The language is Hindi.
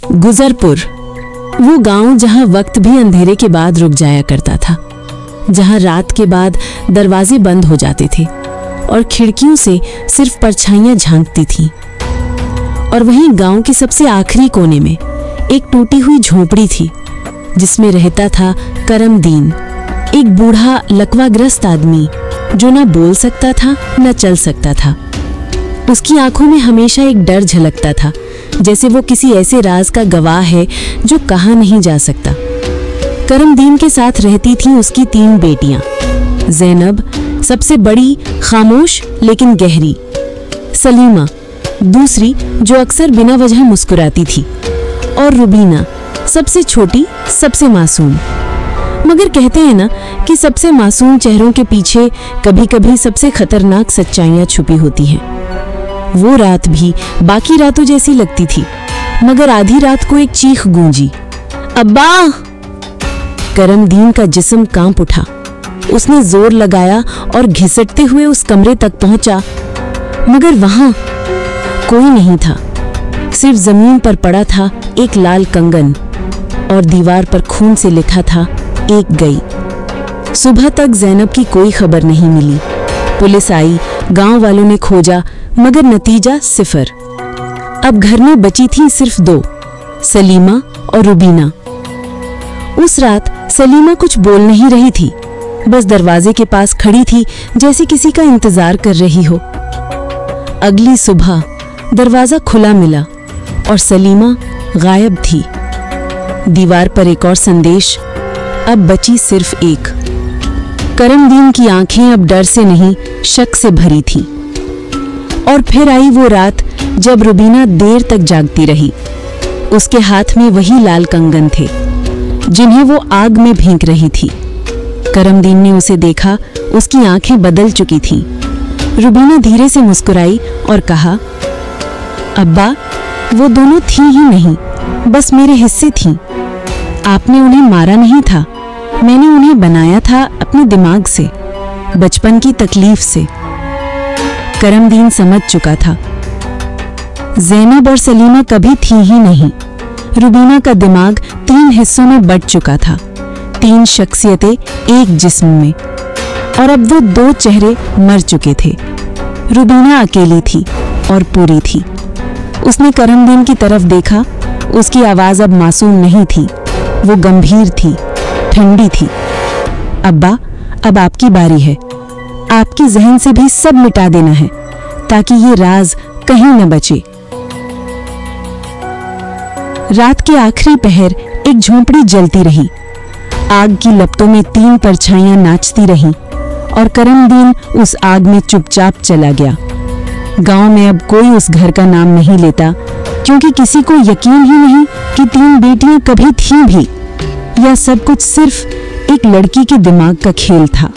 गुजरपुर, वो गांव जहां वक्त भी अंधेरे के बाद रुक जाया करता था, जहां रात के बाद दरवाजे बंद हो जाते थे और खिड़कियों से सिर्फ परछाइयां झांकती थीं। और वहीं गांव के सबसे आखिरी कोने में एक टूटी हुई झोपड़ी थी, जिसमें रहता था करमदीन, एक बूढ़ा लकवाग्रस्त आदमी जो ना बोल सकता था न चल सकता था। उसकी आंखों में हमेशा एक डर झलकता था, जैसे वो किसी ऐसे राज का गवाह है जो कहा नहीं जा सकता। करमदीन के साथ रहती थीं उसकी 3 बेटियां। ज़ैनब सबसे बड़ी, खामोश लेकिन गहरी, सलीमा दूसरी जो अक्सर बिना वजह मुस्कुराती थी, और रुबीना सबसे छोटी, सबसे मासूम। मगर कहते हैं ना कि सबसे मासूम चेहरों के पीछे कभी कभी सबसे खतरनाक सच्चाइयां छुपी होती हैं। वो रात भी बाकी रातों जैसी लगती थी, मगर आधी रात को एक चीख गूंजी, अब्बा! करमदीन का जिस्म कांप उठा। उसने जोर लगाया और घिसटते हुए उस कमरे तक पहुंचा, मगर वहां कोई नहीं था। सिर्फ जमीन पर पड़ा था एक लाल कंगन और दीवार पर खून से लिखा था, एक गई। सुबह तक ज़ैनब की कोई खबर नहीं मिली। पुलिस आई, गांव वालों ने खोजा, मगर नतीजा सिफर। अब घर में बची थी सिर्फ 2, सलीमा और रुबीना। उस रात सलीमा कुछ बोल नहीं रही थी, बस दरवाजे के पास खड़ी थी, जैसे किसी का इंतजार कर रही हो। अगली सुबह दरवाजा खुला मिला और सलीमा गायब थी। दीवार पर एक और संदेश, अब बची सिर्फ एक। करमदीन की आंखें अब डर से नहीं, शक से भरी थीं। और फिर आई वो रात जब रुबीना देर तक जागती रही। उसके हाथ में वही लाल कंगन थे जिन्हें वो आग में भींग रही थी। करमदीन ने उसे देखा, उसकी आंखें बदल चुकी थीं। रुबीना धीरे से मुस्कुराई और कहा, अब्बा, वो दोनों थी ही नहीं, बस मेरे हिस्से थीं। आपने उन्हें मारा नहीं था, मैंने उन्हें बनाया था अपने दिमाग से, बचपन की तकलीफ से। करमदीन समझ चुका था, ज़ैनब और सलीमा कभी थी ही नहीं। रुबीना का दिमाग 3 हिस्सों में बंट चुका था, 3 शख्सियतें एक जिस्म में, और अब वो 2 चेहरे मर चुके थे। रुबीना अकेली थी और पूरी थी। उसने करमदीन की तरफ देखा। उसकी आवाज अब मासूम नहीं थी, वो गंभीर थी, ठंडी थी। अब्बा, अब आपकी बारी है। आपके जहन से भी सब मिटा देना है ताकि ये राज कहीं न बचे। रात के आखिरी पहर एक झोंपड़ी जलती रही। आग की लपटों में 3 परछाइयां नाचती रहीं और करमदीन उस आग में चुपचाप चला गया। गांव में अब कोई उस घर का नाम नहीं लेता, क्योंकि किसी को यकीन ही नहीं कि 3 बेटियां कभी थीं भी, या सब कुछ सिर्फ एक लड़की के दिमाग का खेल था।